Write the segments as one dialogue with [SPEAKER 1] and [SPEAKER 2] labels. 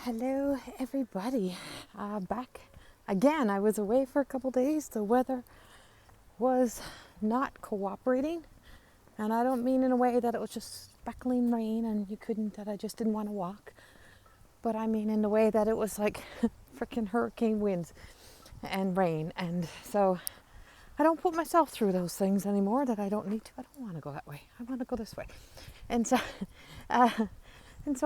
[SPEAKER 1] Hello, everybody. Back again. I was away for a couple days. The weather was not cooperating, and I don't mean in a way that it was just speckling rain and that I just didn't want to walk, but I mean in the way that it was like freaking hurricane winds and rain. And so I don't put myself through those things anymore that I don't need to. I don't want to go that way. I want to go this way. And so,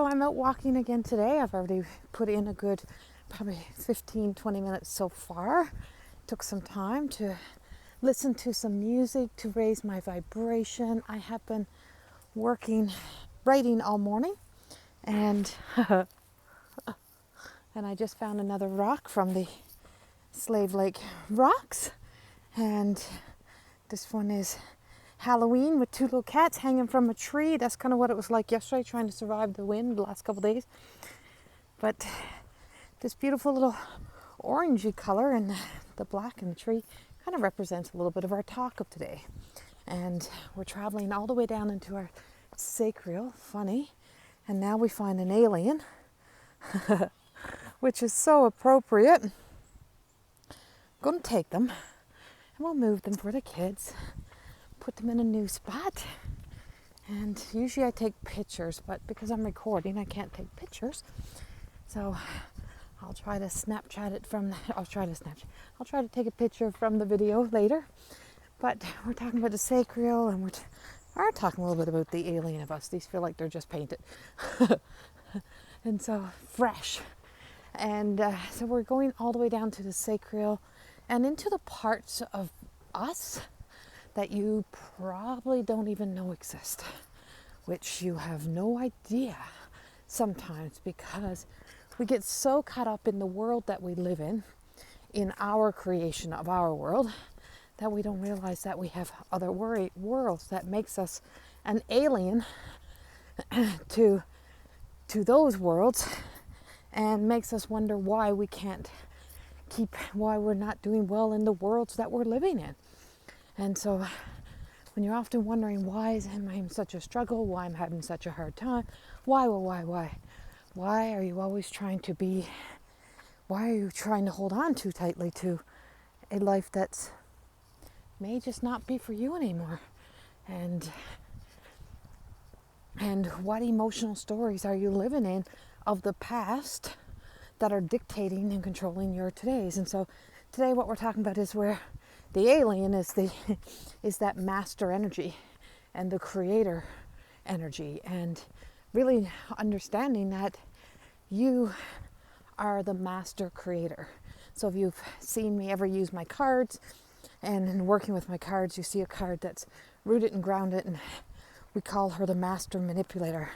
[SPEAKER 1] I'm out walking again today. I've already put in a good probably 15-20 minutes so far. Took some time to listen to some music to raise my vibration. I have been writing all morning, and and I just found another rock from the Slave Lake rocks, and this one is Halloween with two little cats hanging from a tree. That's kind of what it was like yesterday, trying to survive the wind the last couple of days. But this beautiful little orangey color and the black in the tree kind of represents a little bit of our talk of today. And we're traveling all the way down into our sacral, funny, and now we find an alien, which is so appropriate. I'm going to take them and we'll move them for the kids. Put them in a new spot, and usually I take pictures, but because I'm recording I can't take pictures, so I'll try to Snapchat it I'll try to take a picture from the video later. But we're talking about the sacral, and we are talking a little bit about the alien of us. These feel like they're just painted and so fresh, and so we're going all the way down to the sacral and into the parts of us that you probably don't even know exist, which you have no idea sometimes, because we get so caught up in the world that we live in our creation of our world, that we don't realize that we have other worlds that makes us an alien to those worlds, and makes us wonder why we're not doing well in the worlds that we're living in. And so when you're often wondering, why am I in such a struggle? Why I'm having such a hard time? Why? Why are you always why are you trying to hold on too tightly to a life that may just not be for you anymore? And what emotional stories are you living in of the past that are dictating and controlling your todays? And so today what we're talking about is where the alien is that master energy and the creator energy, and really understanding that you are the master creator. So if you've seen me ever use my cards, and in working with my cards, you see a card that's rooted and grounded, and we call her the master manipulator.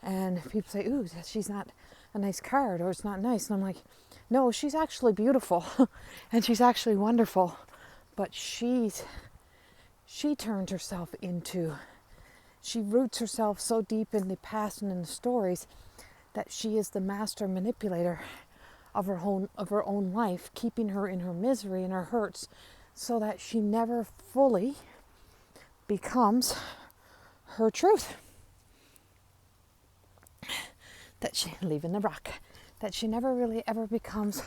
[SPEAKER 1] And people say, ooh, she's not a nice card, or it's not nice. And I'm like, no, she's actually beautiful and she's actually wonderful. But she turned herself she roots herself so deep in the past and in the stories that she is the master manipulator of her own life, keeping her in her misery and her hurts, so that she never fully becomes her truth. Leaving the rock, that she never really ever becomes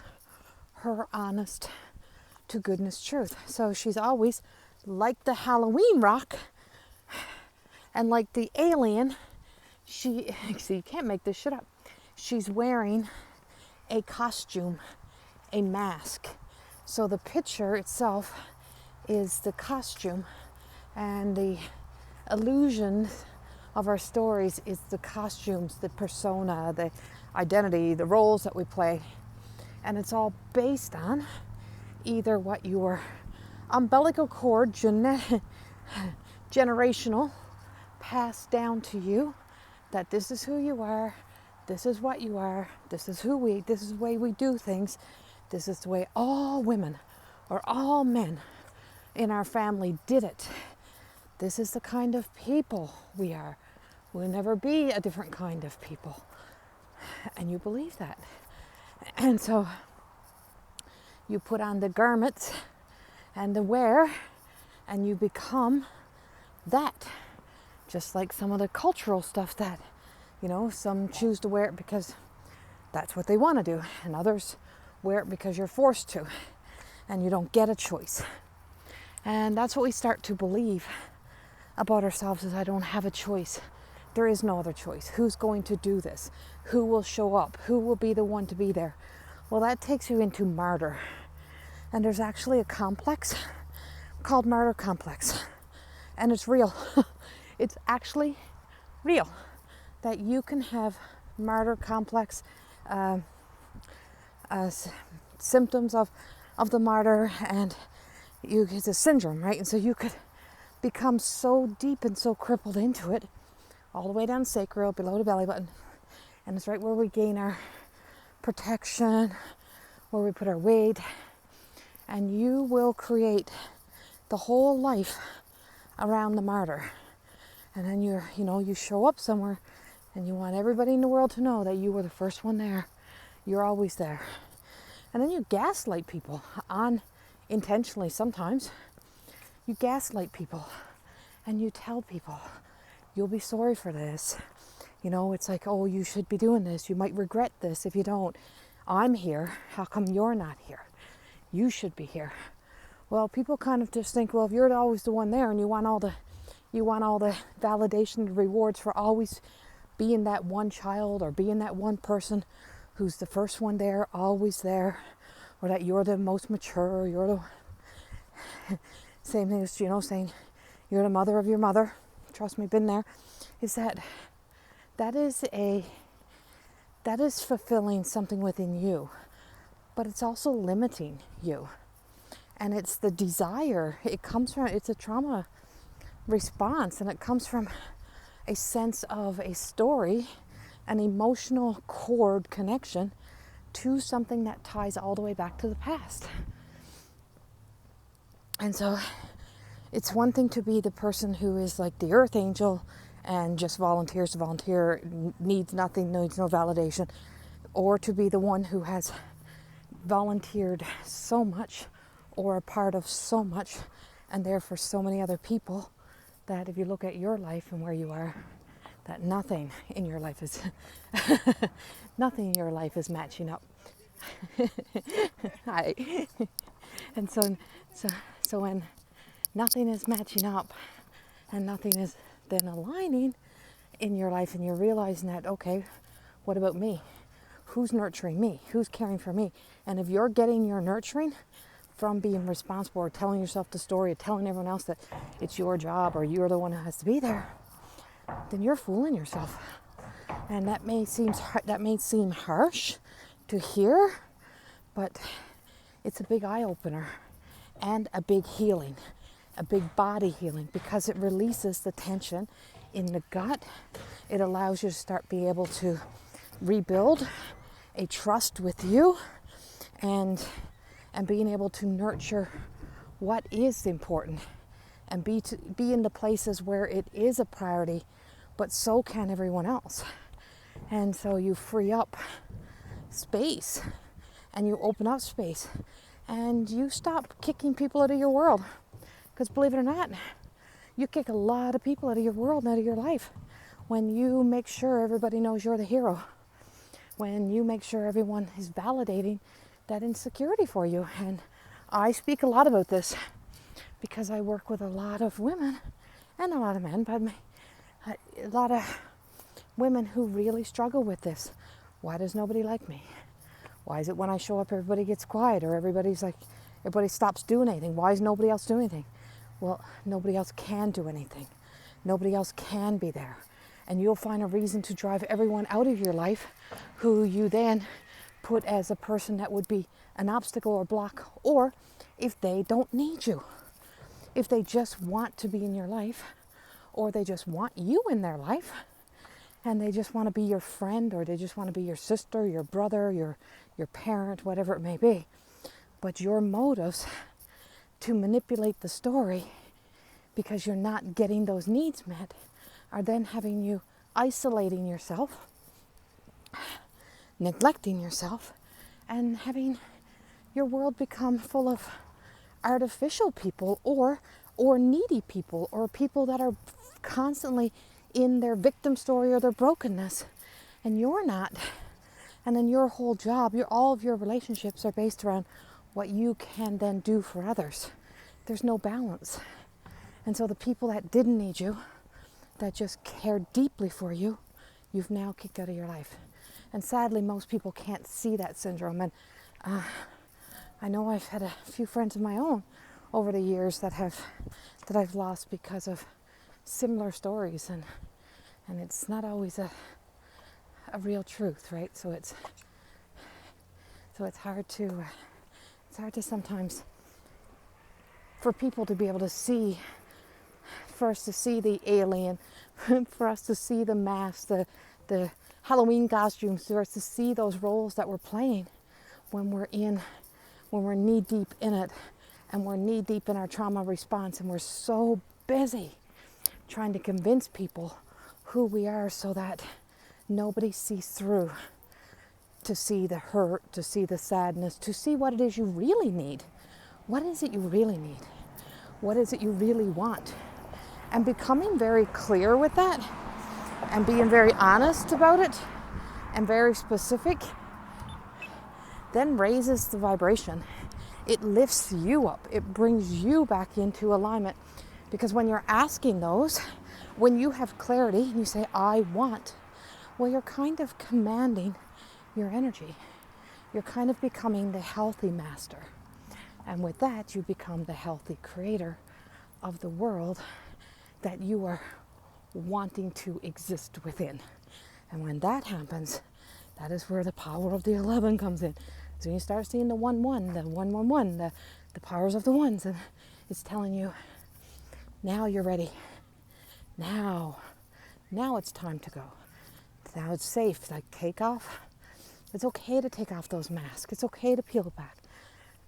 [SPEAKER 1] her honest to goodness truth. So she's always like the Halloween rock, and like the alien, see, you can't make this shit up. She's wearing a costume, a mask. So the picture itself is the costume, and the illusion of our stories is the costumes, the persona, the identity, the roles that we play. And it's all based on either what your umbilical cord, generational, passed down to you, that this is who you are, this is what you are, this is the way we do things, this is the way all women or all men in our family did it. This is the kind of people we are. We'll never be a different kind of people. And you believe that. And so you put on the garments and the wear, and you become that. Just like some of the cultural stuff that, some choose to wear it because that's what they want to do, and others wear it because you're forced to, and you don't get a choice. And that's what we start to believe about ourselves, is I don't have a choice. There is no other choice. Who's going to do this? Who will show up? Who will be the one to be there? Well, that takes you into martyr. And there's actually a complex called martyr complex. And it's real. It's actually real. That you can have martyr complex symptoms of the martyr, and it's a syndrome, right? And so you could become so deep and so crippled into it, all the way down sacral, below the belly button. And it's right where we gain our protection, where we put our weight. And you will create the whole life around the martyr. And then you show up somewhere and you want everybody in the world to know that you were the first one there. You're always there. And then you gaslight people unintentionally sometimes. You gaslight people and you tell people, you'll be sorry for this. It's like, oh, you should be doing this. You might regret this if you don't. I'm here. How come you're not here? You should be here. Well, people kind of just think, well, if you're always the one there and you want all the validation, the rewards for always being that one child or being that one person who's the first one there, always there, or that you're the most mature, you're the same thing as, saying you're the mother of your mother. Trust me, been there. Is that is fulfilling something within you, but it's also limiting you. And it's the desire, it's a trauma response, and it comes from a sense of a story, an emotional cord connection to something that ties all the way back to the past. And so it's one thing to be the person who is like the earth angel and just volunteers to volunteer, needs nothing, needs no validation, or to be the one who has volunteered so much or a part of so much and there for so many other people, that if you look at your life and where you are, that nothing in your life is matching up. And so when nothing is matching up and nothing is then aligning in your life, and you're realizing that, okay, what about me? Who's nurturing me? Who's caring for me? And if you're getting your nurturing from being responsible or telling yourself the story or telling everyone else that it's your job or you're the one who has to be there, then you're fooling yourself. And that may seem harsh to hear, but it's a big eye-opener and a big healing, a big body healing, because it releases the tension in the gut. It allows you to start being able to rebuild a trust with you and being able to nurture what is important and be in the places where it is a priority, but so can everyone else. And so you free up space and you open up space and you stop kicking people out of your world. Because believe it or not, you kick a lot of people out of your world and out of your life when you make sure everybody knows you're the hero. When you make sure everyone is validating that insecurity for you. And I speak a lot about this because I work with a lot of women and a lot of men, but a lot of women who really struggle with this. Why does nobody like me? Why is it when I show up everybody gets quiet, or everybody stops doing anything? Why is nobody else doing anything? Well, nobody else can do anything. Nobody else can be there. And you'll find a reason to drive everyone out of your life who you then put as a person that would be an obstacle or block, or if they don't need you. If they just want to be in your life, or they just want you in their life, and they just want to be your friend, or they just want to be your sister, your brother, your parent, whatever it may be. But your motives to manipulate the story because you're not getting those needs met are then having you isolating yourself, neglecting yourself, and having your world become full of artificial people or needy people, or people that are constantly in their victim story or their brokenness, and you're not And then your whole job, all of your relationships are based around what you can then do for others. There's no balance. And so the people that didn't need you, that just cared deeply for you, you've now kicked out of your life. And sadly, most people can't see that syndrome. And I know I've had a few friends of my own over the years that I've lost because of similar stories, and it's not always a real truth, right? So it's hard to sometimes for people to be able to see, for us to see the alien, for us to see the mask, the Halloween costumes, for us to see those roles that we're playing when we're knee deep in it, and we're knee deep in our trauma response, and we're so busy trying to convince people who we are so that nobody sees through, to see the hurt, to see the sadness, to see what it is you really need. What is it you really need? What is it you really want? And becoming very clear with that, and being very honest about it, and very specific, then raises the vibration. It lifts you up. It brings you back into alignment. Because when you're asking those, when you have clarity and you say, I want, well, you're kind of commanding your energy. You're kind of becoming the healthy master. And with that, you become the healthy creator of the world that you are wanting to exist within. And when that happens, that is where the power of the 11 comes in. So you start seeing the 1-1, the 1-1-1, the powers of the ones, and it's telling you, now you're ready. Now it's time to go. Now it's safe. Like, take off. It's okay to take off those masks. It's okay to peel it back.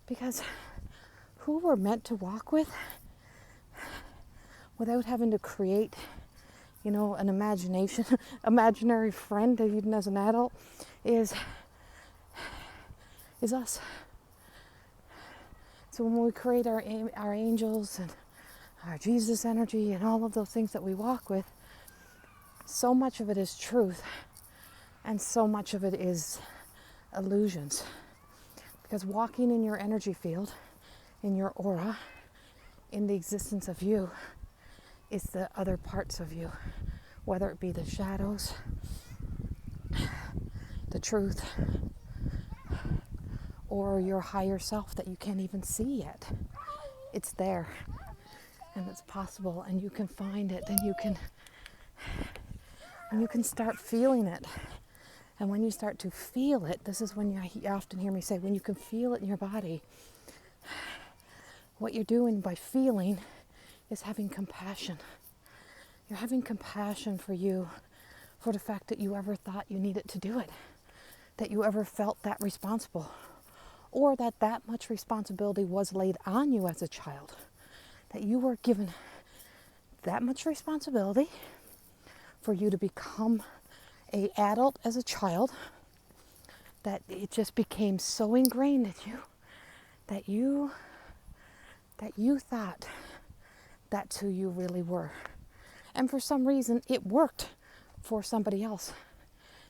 [SPEAKER 1] Because who we're meant to walk with, without having to create, an imaginary friend, even as an adult, is us. So when we create our angels and our Jesus energy and all of those things that we walk with, so much of it is truth, and so much of it is illusions. Because walking in your energy field, in your aura, in the existence of you, is the other parts of you, whether it be the shadows, the truth, or your higher self that you can't even see yet. It's there, and it's possible, and you can find it, and you can start feeling it. And when you start to feel it, this is when you often hear me say, when you can feel it in your body, what you're doing by feeling is having compassion. You're having compassion for you, for the fact that you ever thought you needed to do it, that you ever felt that responsible, or that much responsibility was laid on you as a child, that you were given that much responsibility for you to become an adult as a child, that it just became so ingrained in you that you thought that's who you really were. And for some reason, it worked for somebody else.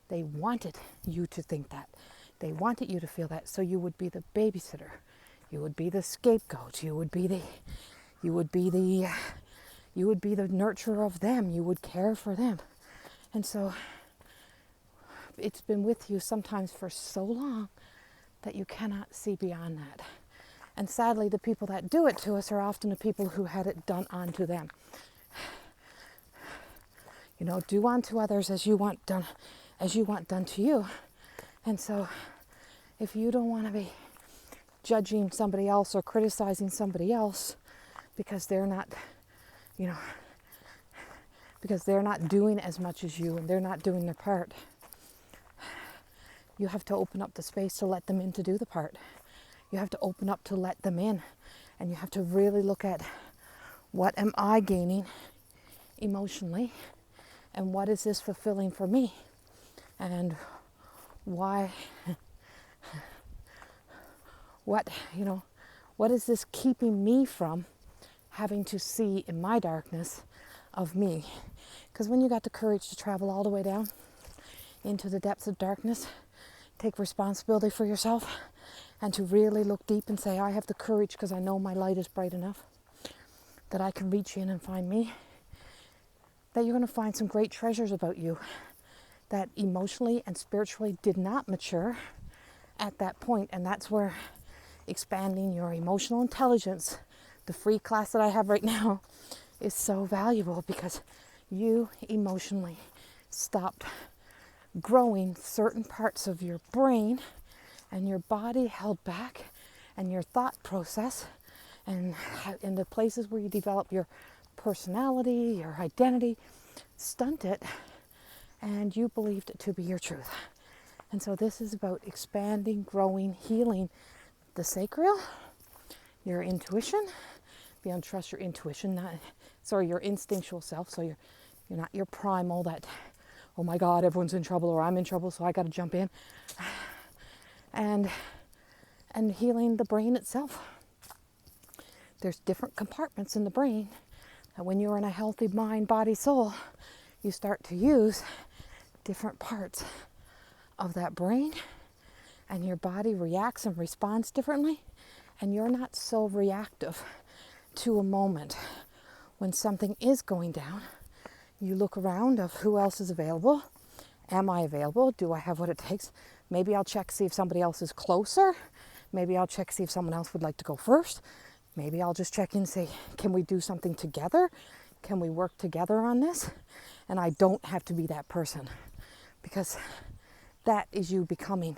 [SPEAKER 1] They wanted you to think that. They wanted you to feel that. So you would be the babysitter. You would be the scapegoat. You would be the nurturer of them. You would care for them. And so it's been with you sometimes for so long that you cannot see beyond that. And sadly, the people that do it to us are often the people who had it done onto them. Do unto others as you want done to you. And so if you don't want to be judging somebody else or criticizing somebody else because they're not, because they're not doing as much as you and they're not doing their part, you have to open up the space to let them in to do the part. You have to open up to let them in, and you have to really look at, what am I gaining emotionally, and what is this fulfilling for me, and why, what is this keeping me from having to see in my darkness of me? Because when you got the courage to travel all the way down into the depths of darkness, take responsibility for yourself, and to really look deep and say, I have the courage because I know my light is bright enough that I can reach in and find me, that you're going to find some great treasures about you that emotionally and spiritually did not mature at that point. And that's where expanding your emotional intelligence, the free class that I have right now, is so valuable, because you emotionally stopped growing certain parts of your brain, and your body held back, and your thought process, and in the places where you develop your personality, your identity, stunted, and you believed it to be your truth. And so this is about expanding, growing, healing the sacral, your intuition. Be on trust your intuition, your instinctual self. So you're not your primal that, oh my God, everyone's in trouble, or I'm in trouble, so I got to jump in. And healing the brain itself. There's different compartments in the brain that when you're in a healthy mind, body, soul, you start to use different parts of that brain, and your body reacts and responds differently, and you're not so reactive to a moment. When something is going down, you look around of who else is available. Am I available? Do I have what it takes? Maybe I'll check, see if somebody else is closer. Maybe I'll check, see if someone else would like to go first. Maybe I'll just check in and say, can we do something together? Can we work together on this? And I don't have to be that person, because that is you becoming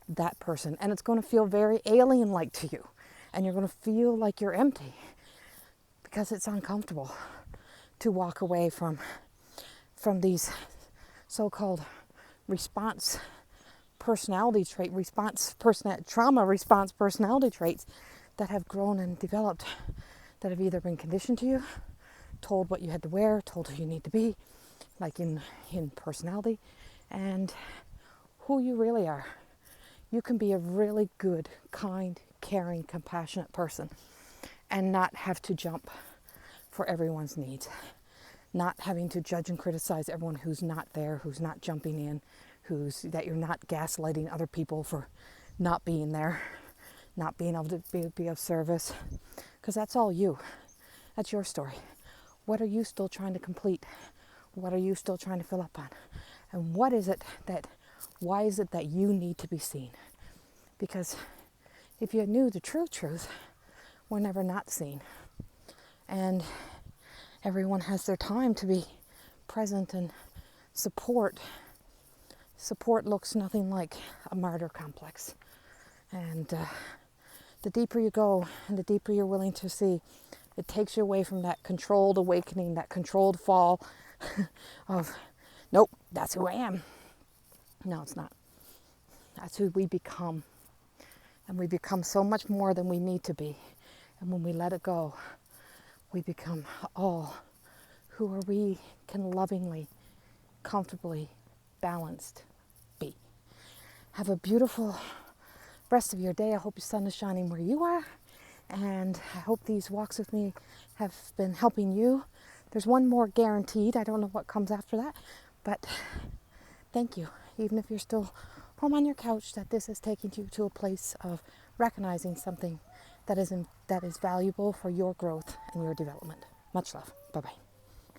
[SPEAKER 1] that person. And it's going to feel very alien-like to you. And you're going to feel like you're empty, because it's uncomfortable to walk away from these so-called response personality trait, trauma response personality traits that have grown and developed, that have either been conditioned to you, told what you had to wear, told who you need to be, like in personality, and who you really are. You can be a really good, kind, caring, compassionate person and not have to jump for everyone's needs. Not having to judge and criticize everyone who's not there, who's not jumping in, that you're not gaslighting other people for not being there, not being able to be of service, because that's all you. That's your story. What are you still trying to complete? What are you still trying to fill up on? And why is it that you need to be seen? Because if you knew the true truth, we're never not seen. And everyone has their time to be present and support. Support looks nothing like a martyr complex. And the deeper you go and the deeper you're willing to see, it takes you away from that controlled awakening, that controlled fall of, nope, that's who I am. No, it's not. That's who we become. And we become so much more than we need to be. And when we let it go, we become all who we can lovingly, comfortably, balanced be. Have a beautiful rest of your day. I hope your sun is shining where you are. And I hope these walks with me have been helping you. There's one more guaranteed. I don't know what comes after that. But thank you. Even if you're still home on your couch, that this is taking you to a place of recognizing something that is valuable for your growth and your development. Much love. Bye-bye.